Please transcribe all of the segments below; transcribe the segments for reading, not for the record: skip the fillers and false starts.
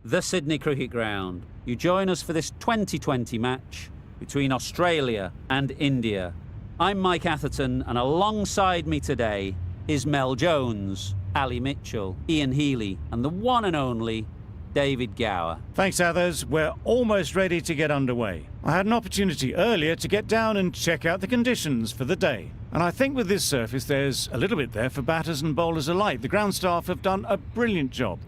the Sydney Cricket Ground. You join us for this 2020 match between Australia and India. I'm Mike Atherton, and alongside me today is Mel Jones, Ali Mitchell, Ian Healy, and the one and only David Gower. Thanks, Athers. We're almost ready to get underway. I had an opportunity earlier to get down and check out the conditions for the day. And I think with this surface, there's a little bit there for batters and bowlers alike. The ground staff have done a brilliant job.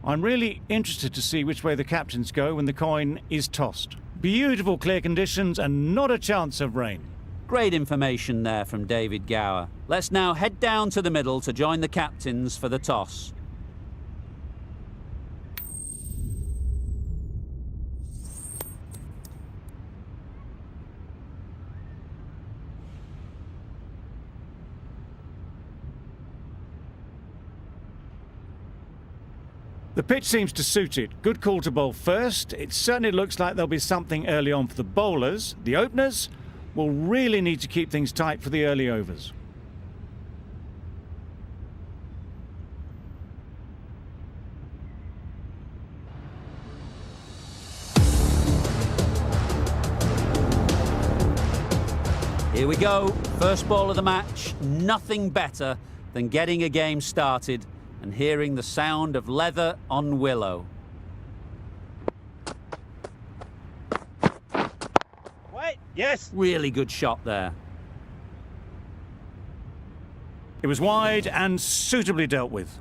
I'm really interested to see which way the captains go when the coin is tossed. Beautiful clear conditions and not a chance of rain. Great information there from David Gower. Let's now head down to the middle to join the captains for the toss. The pitch seems to suit it. Good call to bowl first. It certainly looks like there'll be something early on for the bowlers. The openers will really need to keep things tight for the early overs. Here we go. First ball of the match. Nothing better than getting a game started and hearing the sound of leather on willow. Wait, yes. Really good shot there. It was wide and suitably dealt with.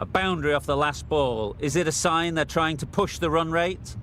A boundary off the last ball. Is it a sign they're trying to push the run rate?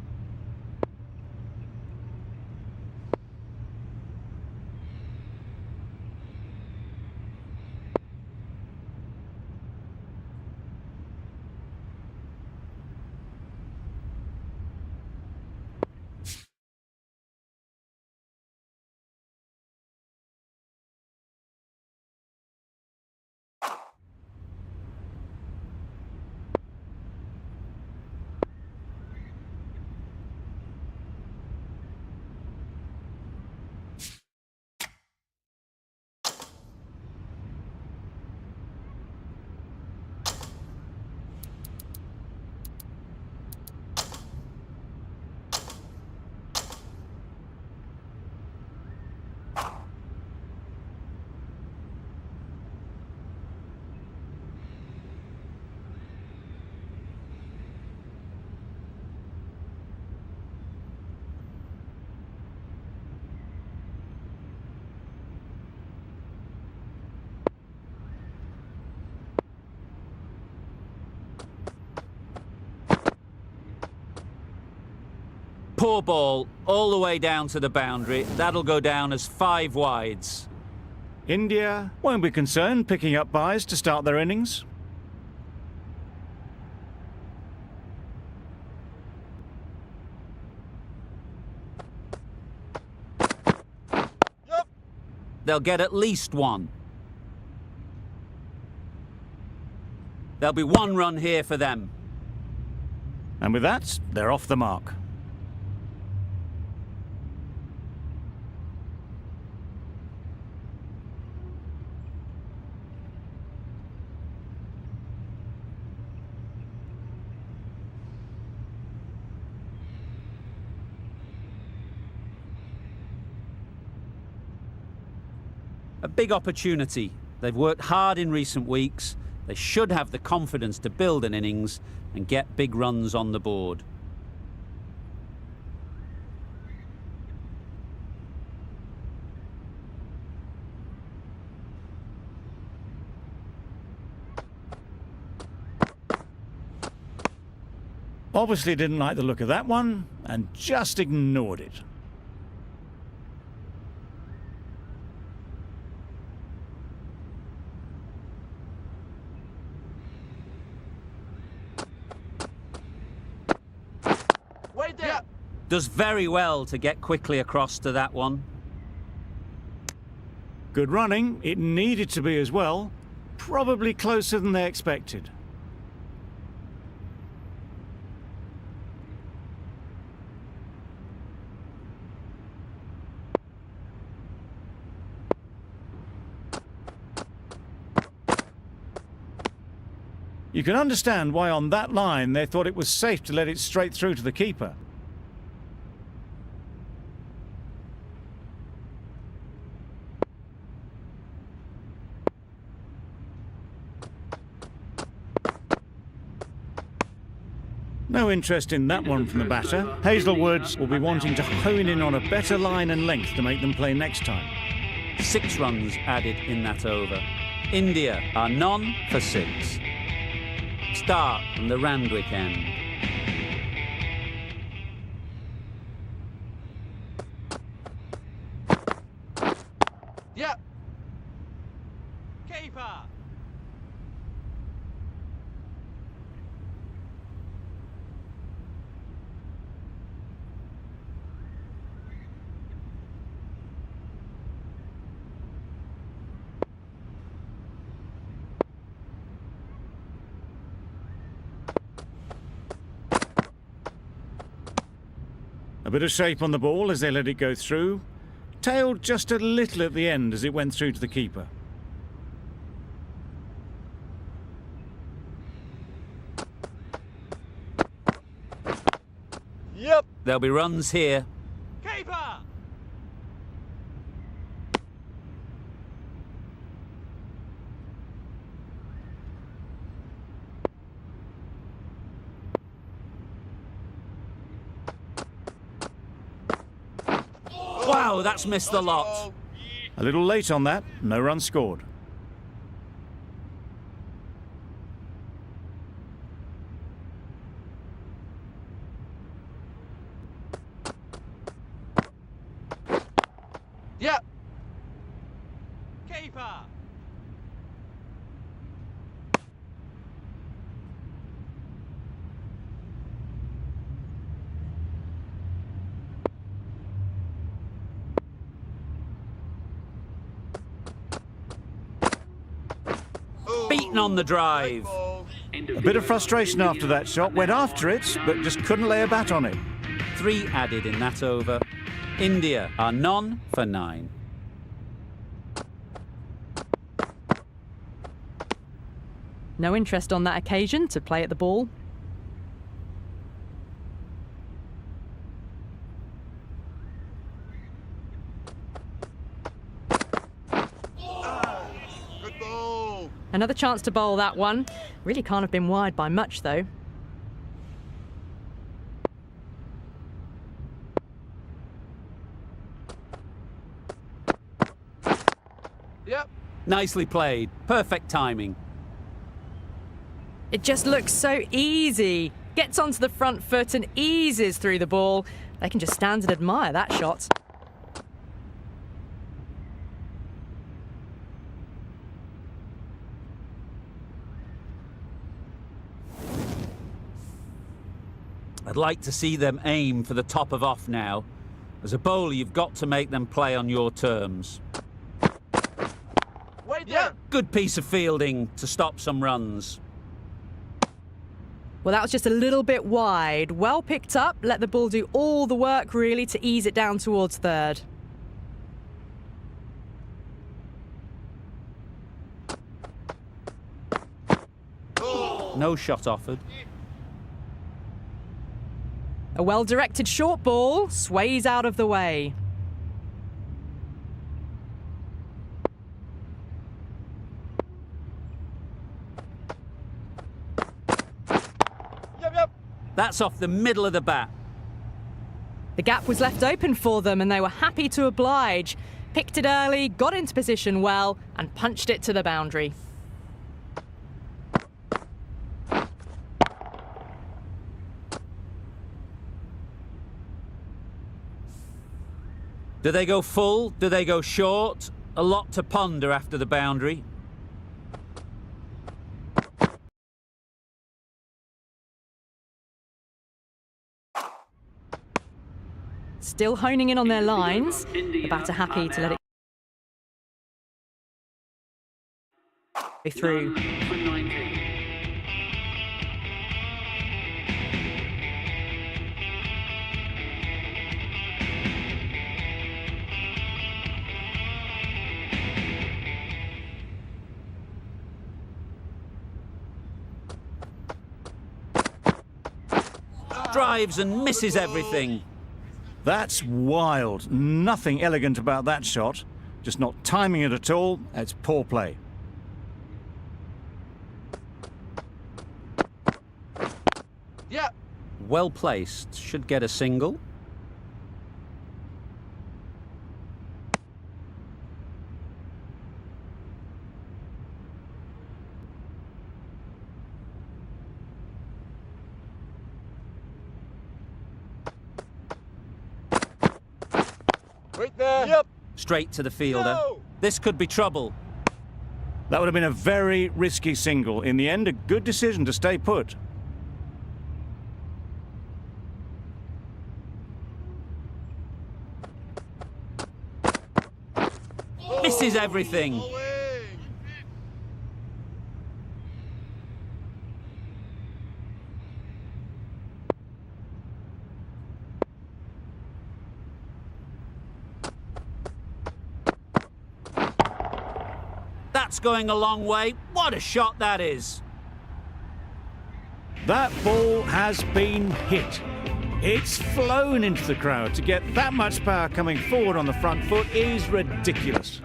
Poor ball, all the way down to the boundary. That'll go down as 5 wides. India won't be concerned picking up byes to start their innings. Yep. They'll get at least 1. There'll be 1 run here for them. And with that, they're off the mark. A big opportunity. They've worked hard in recent weeks. They should have the confidence to build an innings and get big runs on the board. Obviously didn't like the look of that one and just ignored it. Wait there. Does very well to get quickly across to that one. Good running. It needed to be as well. Probably closer than they expected. You can understand why on that line they thought it was safe to let it straight through to the keeper. No interest in that one from the batter. Hazelwood will be wanting to hone in on a better line and length to make them play next time. 6 runs added in that over. India are none for 6. Start from the Randwick end. Yep. Keeper. A bit of shape on the ball as they let it go through. Tailed just a little at the end as it went through to the keeper. Yep. There'll be runs here. Keeper. Wow, that's missed the lot. A little late on that, no run scored. Yep. Keeper. Beaten on the drive. A bit of frustration after that shot, went after it, but just couldn't lay a bat on it. 3 added in that over. India are none for 9. No interest on that occasion to play at the ball. Good ball. Another chance to bowl that one. Really can't have been wide by much though. Yep. Nicely played. Perfect timing. It just looks so easy. Gets onto the front foot and eases through the ball. They can just stand and admire that shot. I'd like to see them aim for the top of off now. As a bowler, you've got to make them play on your terms. Wait there. Good piece of fielding to stop some runs. Well, that was just a little bit wide. Well picked up. Let the ball do all the work, really, to ease it down towards third. No shot offered. A well-directed short ball sways out of the way. Yep. That's off the middle of the bat. The gap was left open for them and they were happy to oblige. Picked it early, got into position well and punched it to the boundary. Do they go full? Do they go short? A lot to ponder after the boundary. still honing in on their lines. The batter happy to let it go through. Drives and misses everything. That's wild. Nothing elegant about that shot. Just not timing it at all. It's poor play. Yeah. Well placed. Should get a single. Right there. Yep. Straight to the fielder. No. This could be trouble. That would have been a very risky single. In the end, a good decision to stay put. Misses everything. Away. That's going a long way. What a shot that is. That ball has been hit. It's flown into the crowd. To get that much power coming forward on the front foot is ridiculous.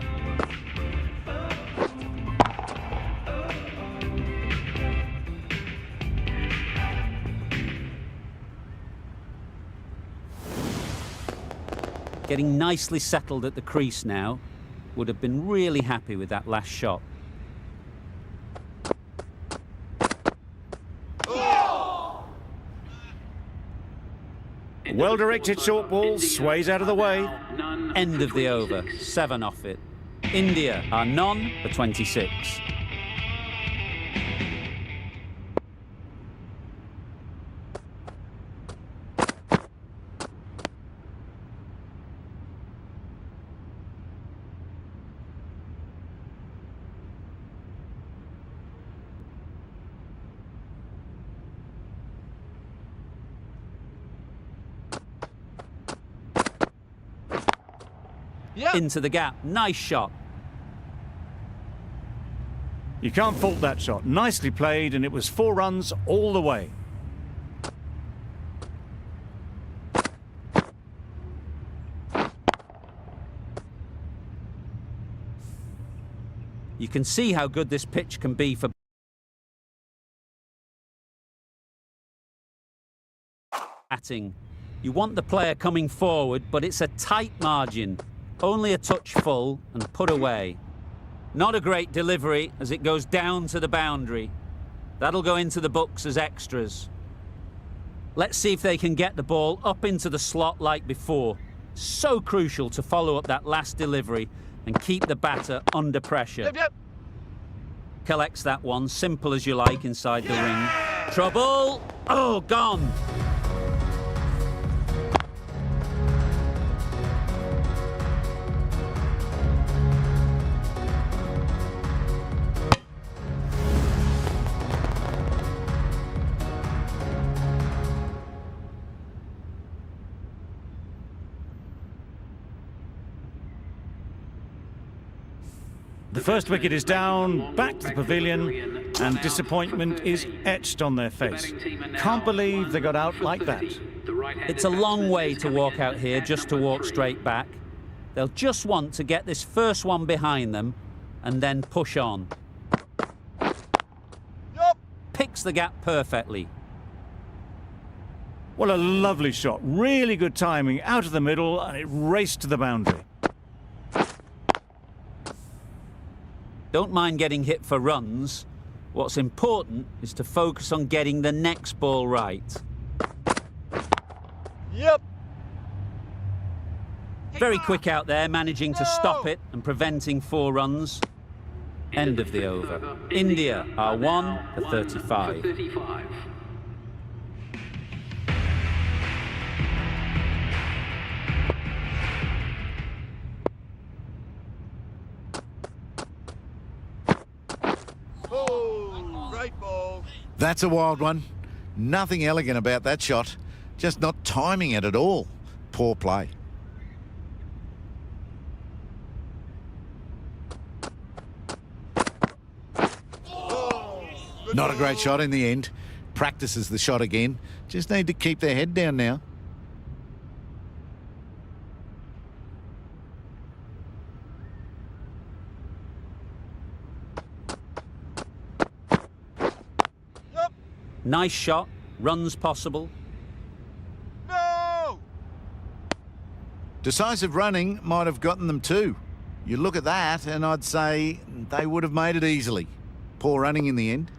Getting nicely settled at the crease now. Would have been really happy with that last shot. Well-directed short ball sways out of the way. End of the over. 7 off it. India are none for 26. Yep. Into the gap. Nice shot. You can't fault that shot. Nicely played, and it was 4 runs all the way. You can see how good this pitch can be for batting. You want the player coming forward, but it's a tight margin. Only a touch full and put away. Not a great delivery as it goes down to the boundary. That'll go into the books as extras. Let's see if they can get the ball up into the slot like before. So crucial to follow up that last delivery and keep the batter under pressure. Yep, yep. Collects that one, simple as you like, inside the ring. Trouble! Oh, gone! The first wicket is down, back to the pavilion, and disappointment is etched on their face. Can't believe they got out like that. It's a long way to walk out here just to walk straight back. They'll just want to get this first one behind them and then push on. Yup. Picks the gap perfectly. What a lovely shot. Really good timing, out of the middle, and it raced to the boundary. Don't mind getting hit for runs. What's important is to focus on getting the next ball right. Yep. Very quick out there, managing to stop it and preventing 4 runs. End of the over. India are 1 for 35. That's a wild one. Nothing elegant about that shot. Just not timing it at all. Poor play. Not a great shot in the end. Practices the shot again. Just need to keep their head down now. Nice shot. Runs possible. No! Decisive running might have gotten them too. You look at that and I'd say they would have made it easily. Poor running in the end.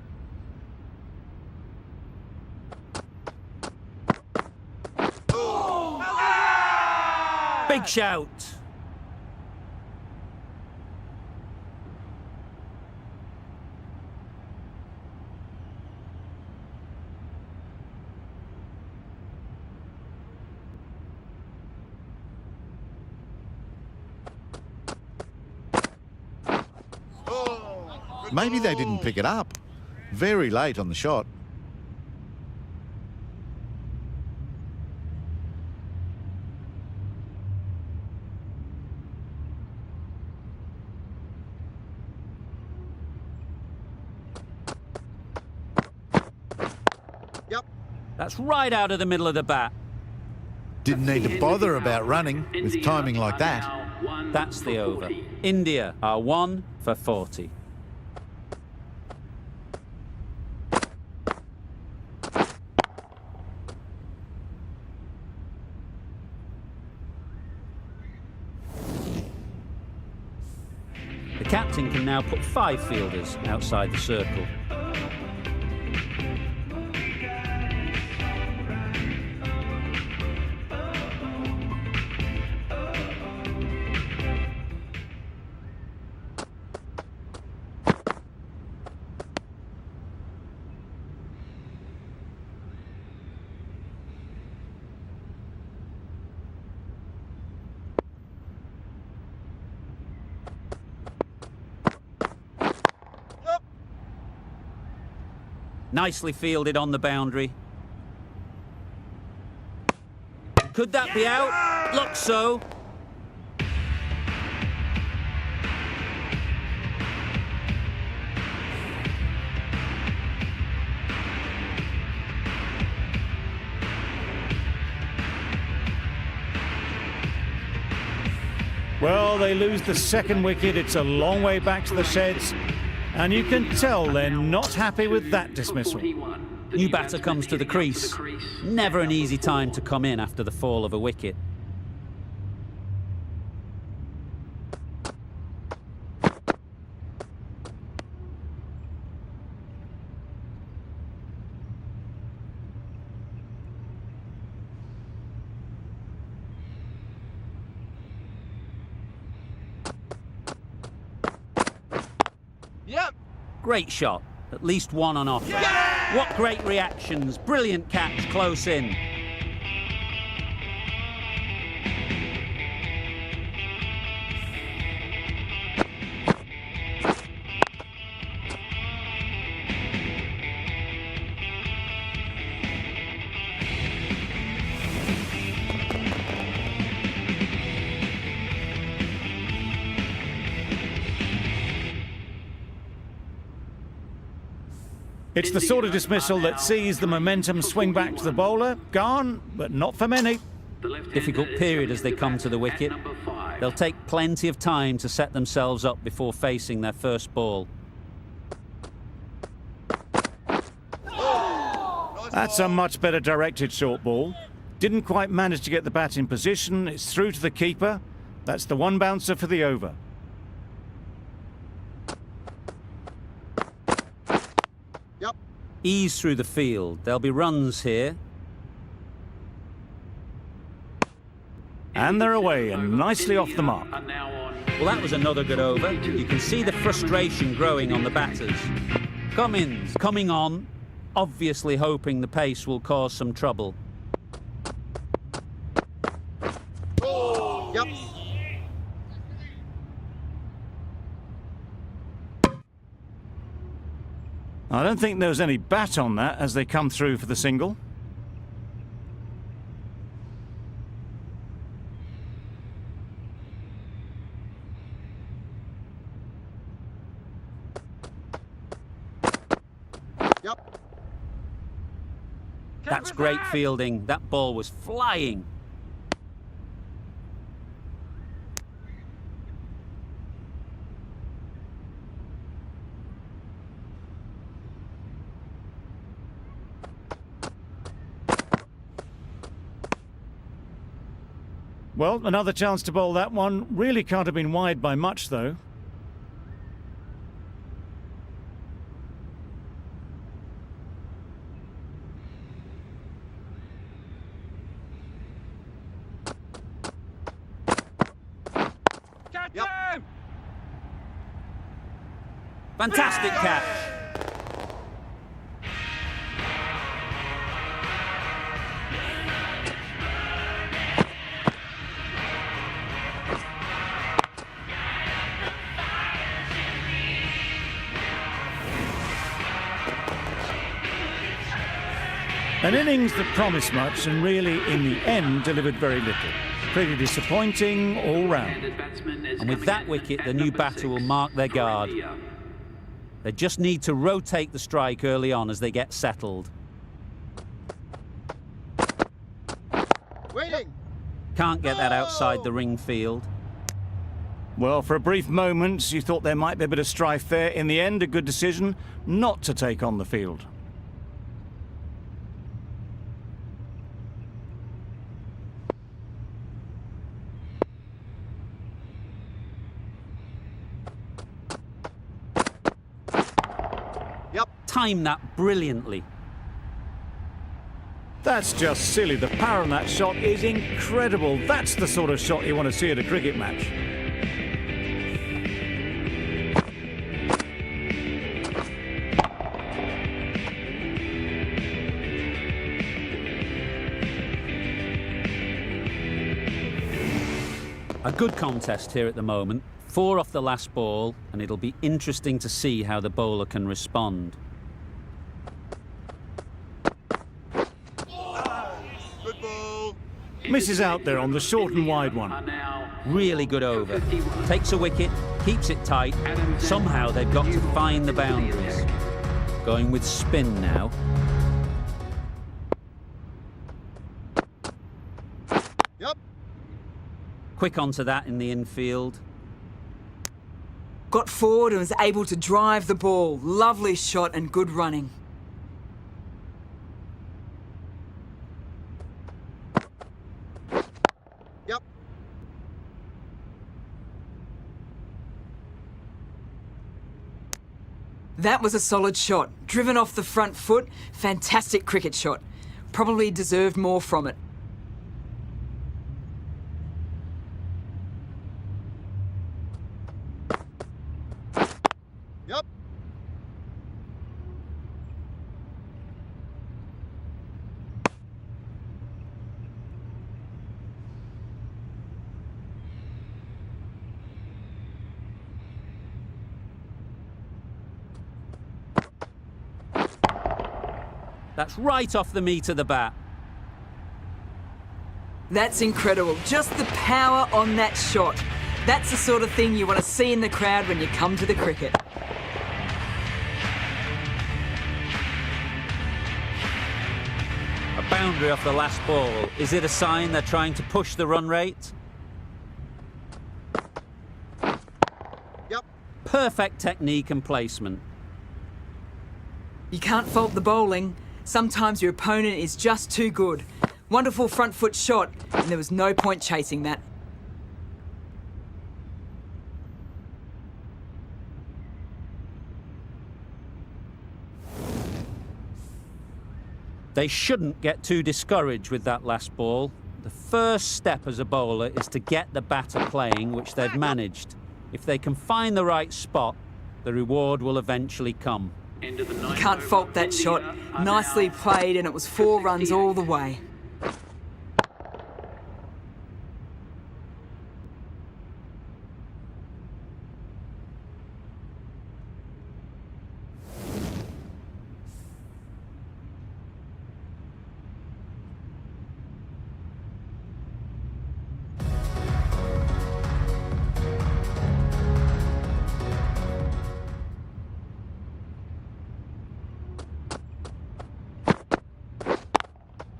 Big shout. Maybe they didn't pick it up. Very late on the shot. Yep. That's right out of the middle of the bat. Didn't need to bother about running with timing like that. That's the over. India are 1 for 40. The captain can now put 5 fielders outside the circle. Nicely fielded on the boundary. Could that be out? Looks so. Well, they lose the second wicket. It's a long way back to the sheds. And you can tell they're not happy with that dismissal. New batter comes to the crease. Never an easy time to come in after the fall of a wicket. Yep. Great shot. At least one on offer. Yeah! What great reactions. Brilliant catch close in. It's the sort of dismissal that sees the momentum swing back to the bowler. Gone, but not for many. Difficult period as they come to the wicket. They'll take plenty of time to set themselves up before facing their first ball. That's a much better directed short ball. Didn't quite manage to get the bat in position. It's through to the keeper. That's the one bouncer for the over. Yep. Ease through the field. There'll be runs here. And they're away and nicely off the mark. Well, that was another good over. You can see the frustration growing on the batters. Cummins coming on, obviously hoping the pace will cause some trouble. Yep. I don't think there was any bat on that as they come through for the single. Yep. That's great fielding. That ball was flying. Well, another chance to bowl that one. Really can't have been wide by much, though. Yep. Fantastic catch. An innings that promised much and really, in the end, delivered very little. Pretty disappointing all round. And with that wicket, the new batter will mark their guard. They just need to rotate the strike early on as they get settled. Waiting. Can't get that outside the ring field. Well, for a brief moment, you thought there might be a bit of strife there. In the end, a good decision not to take on the field. Yep. Time that brilliantly. That's just silly. The power on that shot is incredible. That's the sort of shot you want to see at a cricket match. A good contest here at the moment. 4 off the last ball, and it'll be interesting to see how the bowler can respond. Good ball. Misses out there on the short and wide one. Really good over. Takes a wicket, keeps it tight. Somehow they've got to find the boundaries. Going with spin now. Yep. Quick onto that in the infield. Got forward and was able to drive the ball. Lovely shot and good running. Yep. That was a solid shot. Driven off the front foot. Fantastic cricket shot. Probably deserved more from it. Yep. That's right off the meat of the bat. That's incredible. Just the power on that shot. That's the sort of thing you want to see in the crowd when you come to the cricket. A boundary off the last ball. Is it a sign they're trying to push the run rate? Yep. Perfect technique and placement. You can't fault the bowling. Sometimes your opponent is just too good. Wonderful front foot shot, and there was no point chasing that. They shouldn't get too discouraged with that last ball. The first step as a bowler is to get the batter playing, which they've managed. If they can find the right spot, the reward will eventually come. You can't fault that shot. Nicely played, and it was 4 runs all the way.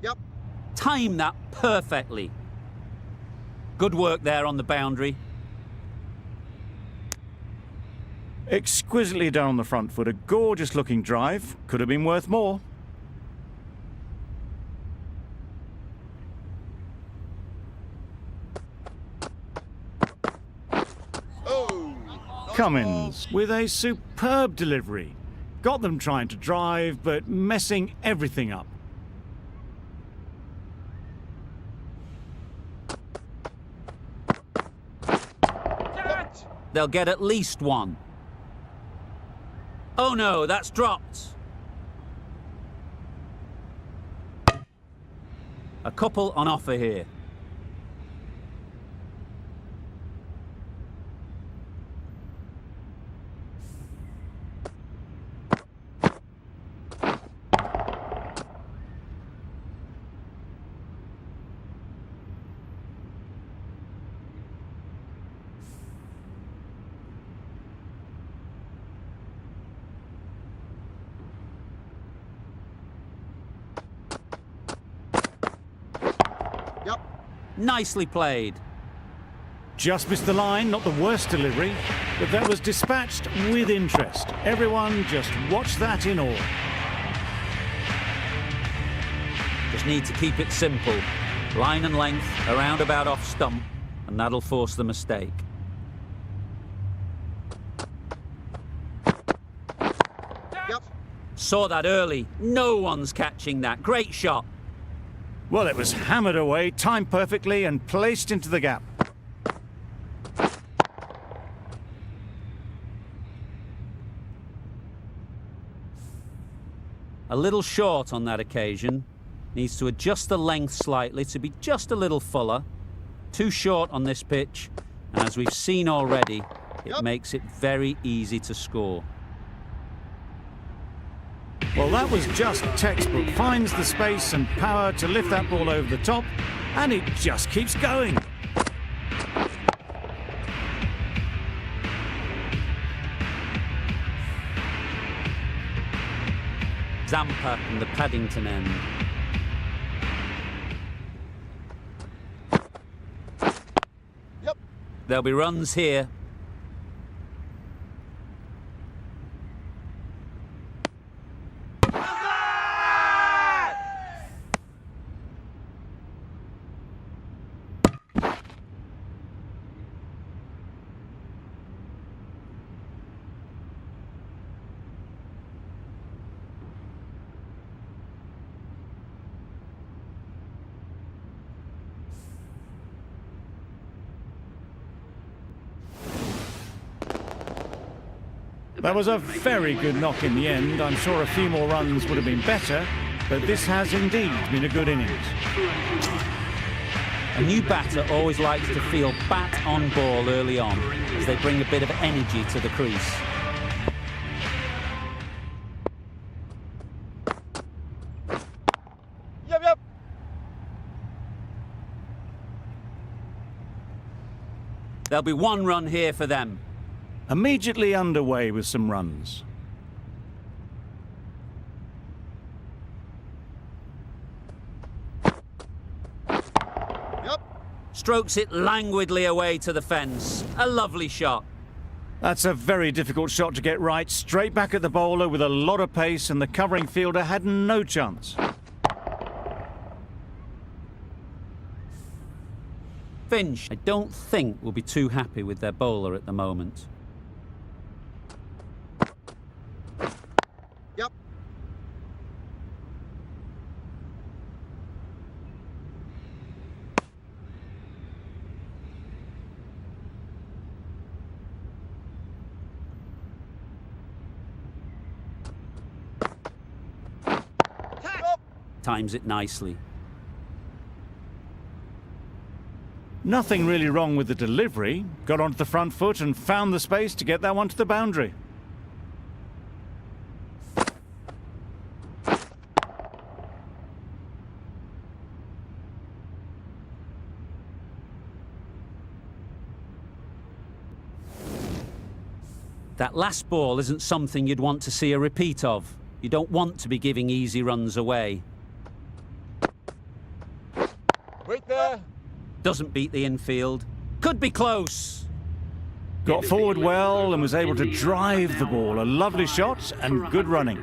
Yep. Time that perfectly. Good work there on the boundary. Exquisitely done on the front foot. A gorgeous looking drive. Could have been worth more. Oh. Nice Cummins with a superb delivery. Got them trying to drive, but messing everything up. They'll get at least one. Oh no, that's dropped. A couple on offer here. Yep. Nicely played. Just missed the line, not the worst delivery, but that was dispatched with interest. Everyone just watch that in awe. Just need to keep it simple. Line and length, around about off stump, and that'll force the mistake. Yep. Saw that early. No one's catching that. Great shot. Well, it was hammered away, timed perfectly, and placed into the gap. A little short on that occasion. Needs to adjust the length slightly to be just a little fuller. Too short on this pitch, and as we've seen already, it Yep. makes it very easy to score. Well, that was just textbook. Finds the space and power to lift that ball over the top, and it just keeps going. Zampa from the Paddington end. Yep. There'll be runs here. That was a very good knock in the end. I'm sure a few more runs would have been better, but this has indeed been a good innings. A new batter always likes to feel bat on ball early on, as they bring a bit of energy to the crease. Yep. Yep. There'll be one run here for them. Immediately underway with some runs. Yep. Strokes it languidly away to the fence. A lovely shot. That's a very difficult shot to get right. Straight back at the bowler with a lot of pace, and the covering fielder had no chance. Finch, I don't think, will be too happy with their bowler at the moment. Yep. Yep. Times it nicely. Nothing really wrong with the delivery. Got onto the front foot and found the space to get that one to the boundary. That last ball isn't something you'd want to see a repeat of. You don't want to be giving easy runs away. Wait there. Doesn't beat the infield. Could be close. Got forward well and was able to drive the ball. A lovely shot and good running.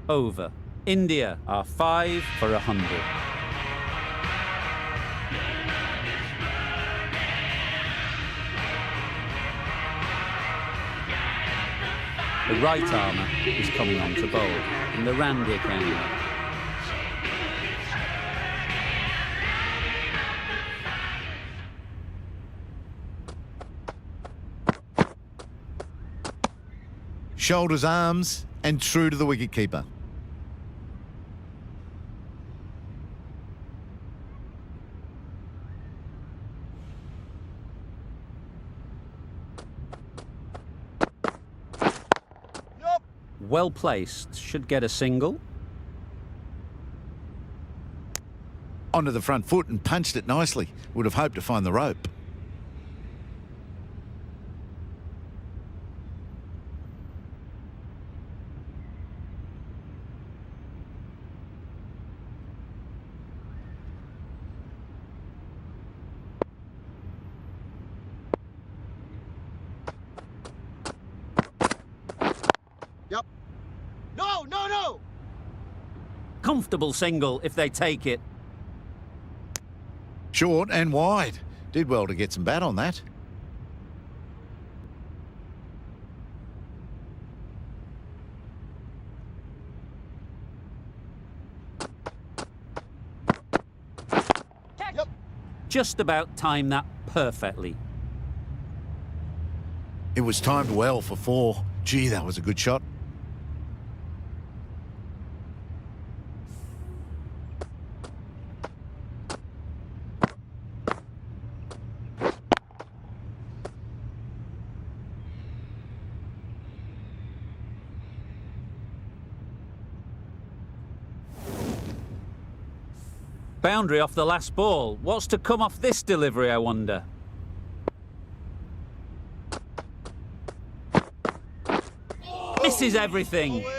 Over. India are 5 for 100. The right armour is coming on to bowl in the Randy account. Shoulders, arms, and true to the wicketkeeper. Yup. Well placed, should get a single. Onto the front foot and punched it nicely. Would have hoped to find the rope. Yup. No, no, no. Comfortable single if they take it. Short and wide. Did well to get some bat on that. Yep. Just about timed that perfectly. It was timed well for 4. Gee, that was a good shot. Boundary off the last ball. What's to come off this delivery, I wonder? Misses everything. Away.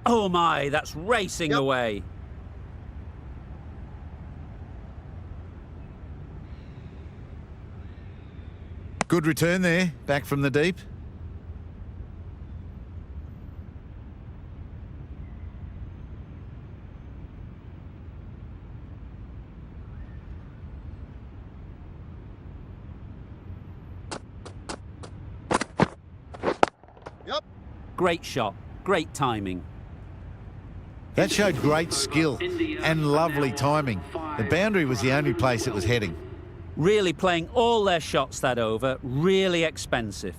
Oh my, that's racing Yep. away. Good return there, back from the deep. Yep. Great shot, great timing. That showed great skill and lovely timing. The boundary was the only place it was heading. Really playing all their shots that over, really expensive.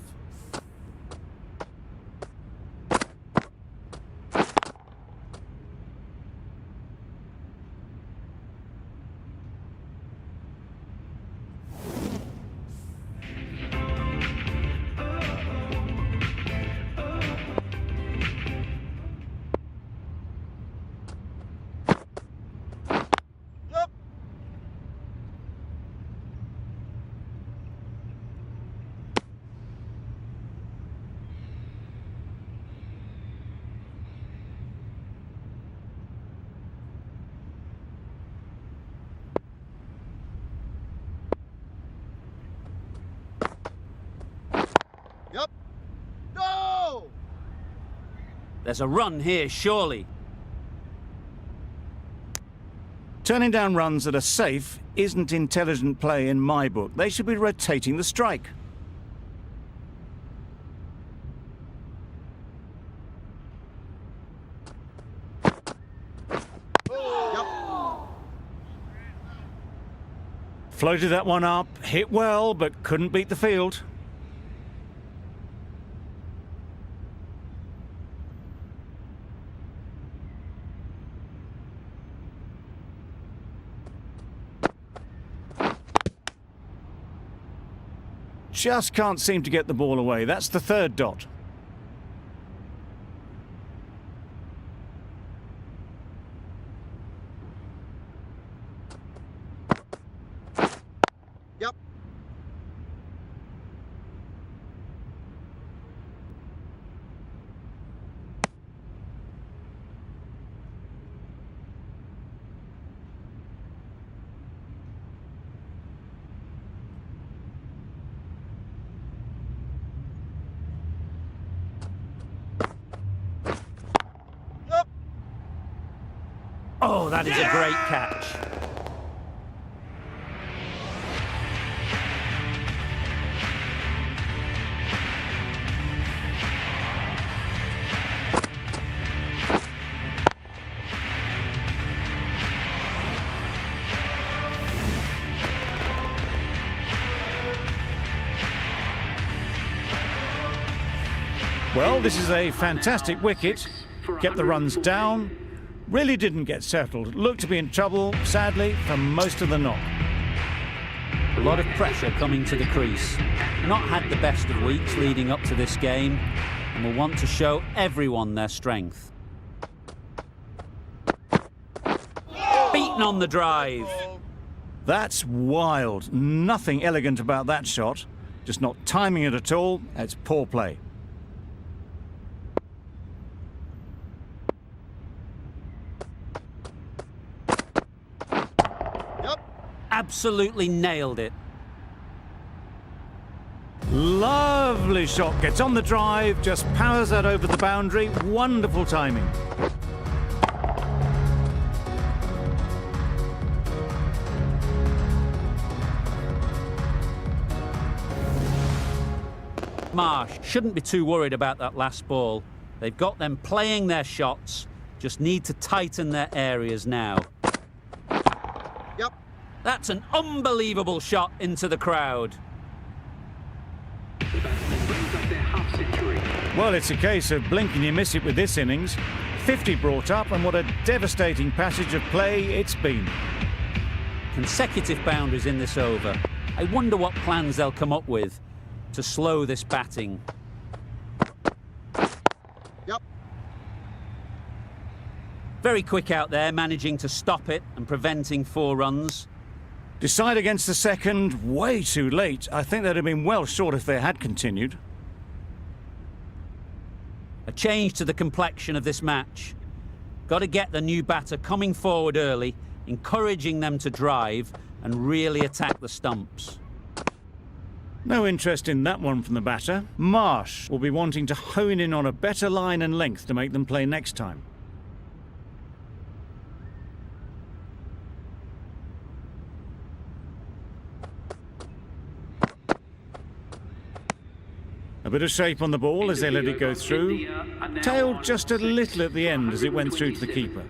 Yep. Yep. No! There's a run here, surely. Turning down runs that are safe isn't intelligent play in my book. They should be rotating the strike. Yep. Floated that one up, hit well, but couldn't beat the field. Just can't seem to get the ball away. That's the third dot. Oh, that is a great catch. Well, this is a fantastic wicket. Kept the runs down. Really didn't get settled. Looked to be in trouble, sadly, for most of the knock. A lot of pressure coming to the crease. Not had the best of weeks leading up to this game and will want to show everyone their strength. Beaten on the drive. That's wild. Nothing elegant about that shot. Just not timing it at all. It's poor play. Absolutely nailed it. Lovely shot. Gets on the drive, just powers that over the boundary. Wonderful timing. Marsh shouldn't be too worried about that last ball. They've got them playing their shots, just need to tighten their areas now. Yep. That's an unbelievable shot into the crowd. Well, it's a case of blink and you miss it with this innings. 50 brought up, and what a devastating passage of play it's been. Consecutive boundaries in this over. I wonder what plans they'll come up with to slow this batting. Yep. Very quick out there, managing to stop it and preventing 4 runs. Decide against the second, way too late. I think they'd have been well short if they had continued. A change to the complexion of this match. Got to get the new batter coming forward early, encouraging them to drive and really attack the stumps. No interest in that one from the batter. Marsh will be wanting to hone in on a better line and length to make them play next time. A bit of shape on the ball as they let it go through. Tailed just a little at the end as it went through to the keeper.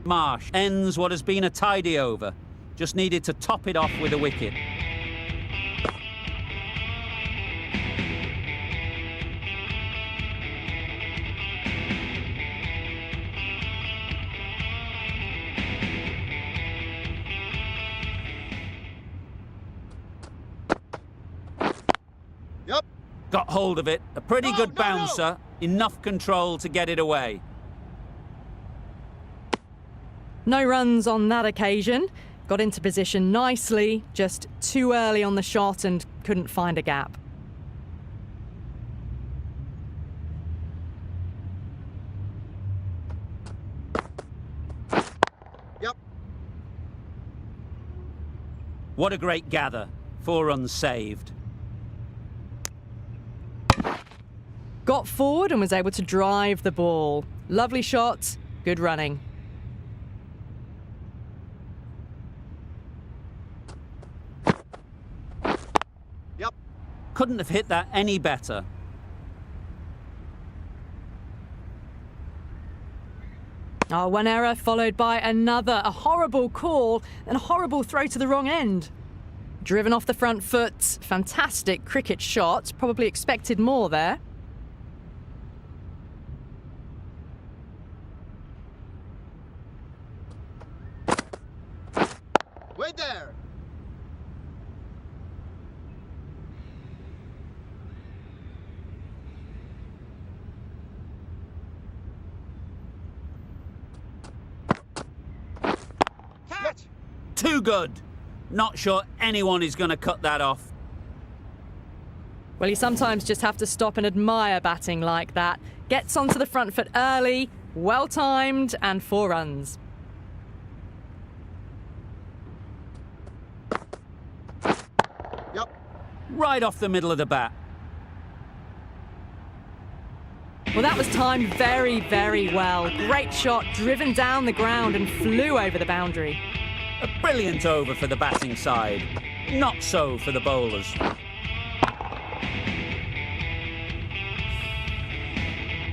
Marsh ends what has been a tidy over. Just needed to top it off with a wicket. Yep. Got hold of it. A pretty No, good no, bouncer. Enough control to get it away. No runs on that occasion. Got into position nicely, just too early on the shot and couldn't find a gap. Yep. What a great gather. 4 runs saved. Got forward and was able to drive the ball. Lovely shot, good running. Yep. Couldn't have hit that any better. Oh, one error followed by another. A horrible call and a horrible throw to the wrong end. Driven off the front foot. Fantastic cricket shot. Probably expected more there. Wait there. Catch. Too good. Not sure anyone is going to cut that off. Well, you sometimes just have to stop and admire batting like that. Gets onto the front foot early, well timed, and 4 runs. Yep. Right off the middle of the bat. Well, that was timed very, very well. Great shot, driven down the ground and flew over the boundary. A brilliant over for the batting side. Not so for the bowlers.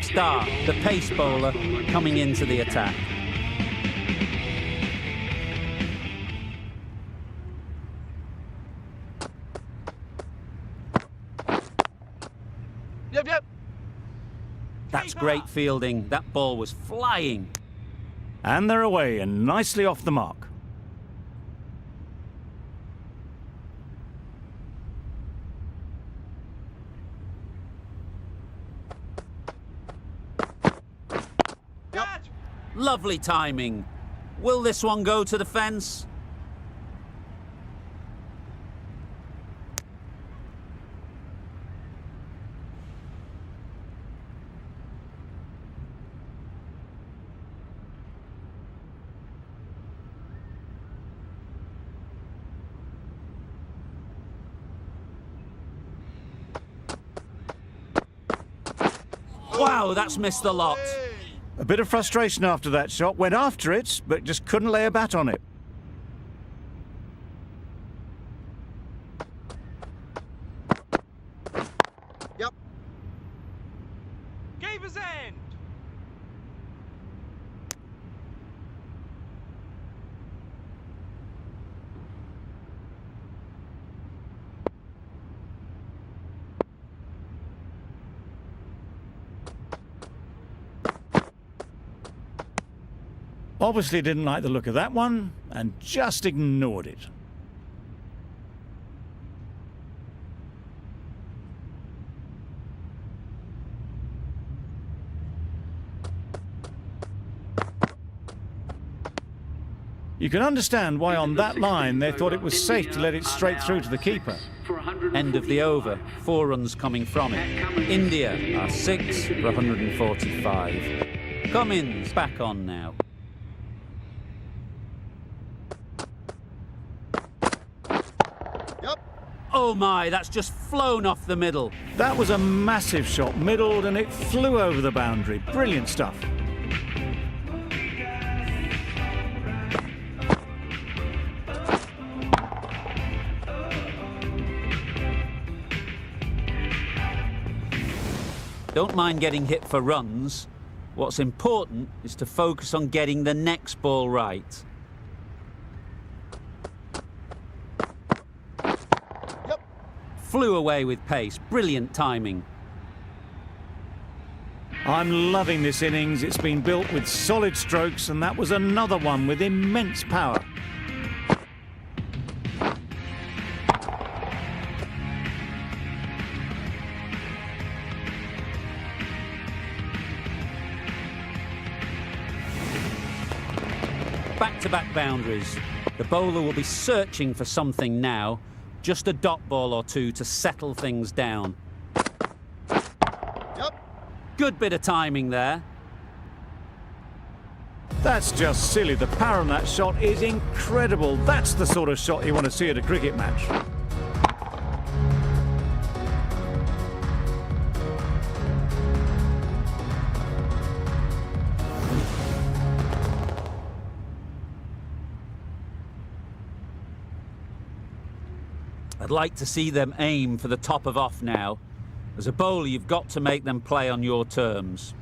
Star, the pace bowler, coming into the attack. Yep, yep. That's great fielding. That ball was flying. And they're away and nicely off the mark. Yep. Lovely timing. Will this one go to the fence? Wow, that's missed the lot. A bit of frustration after that shot. Went after it, but just couldn't lay a bat on it. Yep. Gaber's end. Obviously didn't like the look of that one and just ignored it. You can understand why on that line they thought it was safe to let it straight through to the keeper. End of the over. 4 runs coming from it. India are 6 for 145. Cummins back on now. Yep. Oh my, that's just flown off the middle. That was a massive shot, middled, and it flew over the boundary. Brilliant stuff. Don't mind getting hit for runs. What's important is to focus on getting the next ball right. Yep. Flew away with pace. Brilliant timing. I'm loving this innings. It's been built with solid strokes, and that was another one with immense power. Back-to-back boundaries. The bowler will be searching for something now. Just a dot ball or two to settle things down. Yep. Good bit of timing there. That's just silly. The power on that shot is incredible. That's the sort of shot you want to see at a cricket match. I'd like to see them aim for the top of off now. As a bowler, you've got to make them play on your terms.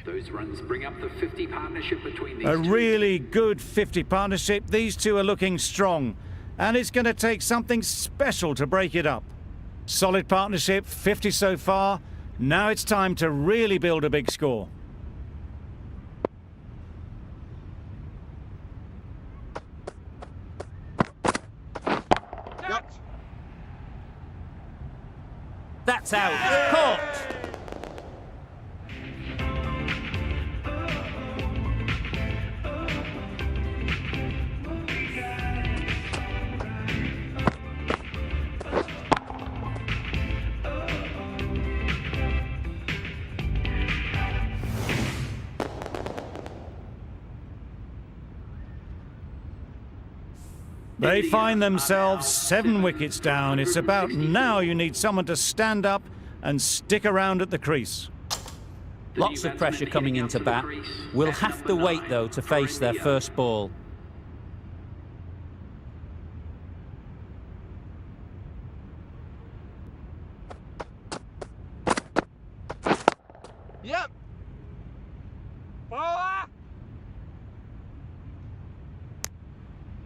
Those runs bring up the 50 partnership between these A two. really good 50 partnership. These two are looking strong, and it's going to take something special to break it up. Solid partnership, 50 so far. Now it's time to really build a big score. Yep. That's out. Caught. They find themselves 7 wickets down. It's about now you need someone to stand up and stick around at the crease. Lots of pressure coming into bat. Will have to wait, though, to face their first ball. Yep.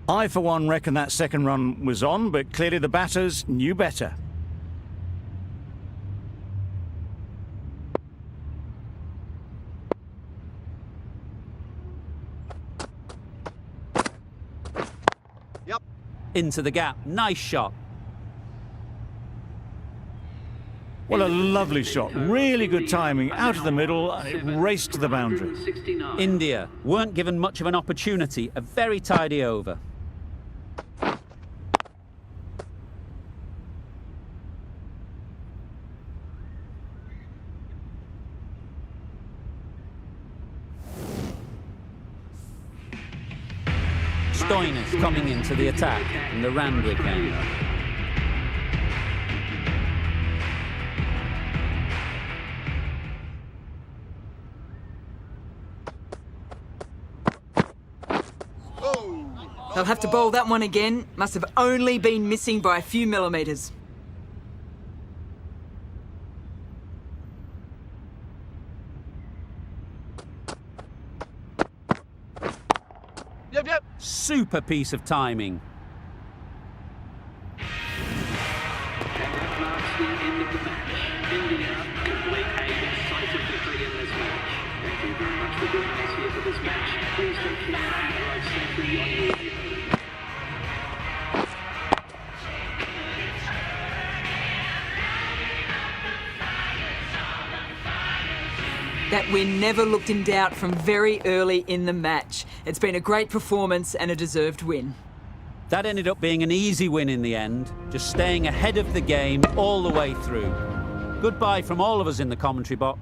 I, for one, reckon that second run was on, but clearly the batters knew better. Yep. Into the gap. Nice shot. Well, a lovely shot. Really good timing. Out of the middle, and it raced to the boundary. India weren't given much of an opportunity. A very tidy over. Stoinis coming into the attack in the Randwick end. They'll have to bowl that one again. Must have only been missing by a few millimetres. Yep, yep. Super piece of timing. And that marks the end of the match. India complete a decisive victory in this match. Thank you very much for joining us here for this match. Please take care and drive safely on your way. That win never looked in doubt from very early in the match. It's been a great performance and a deserved win. That ended up being an easy win in the end, just staying ahead of the game all the way through. Goodbye from all of us in the commentary box.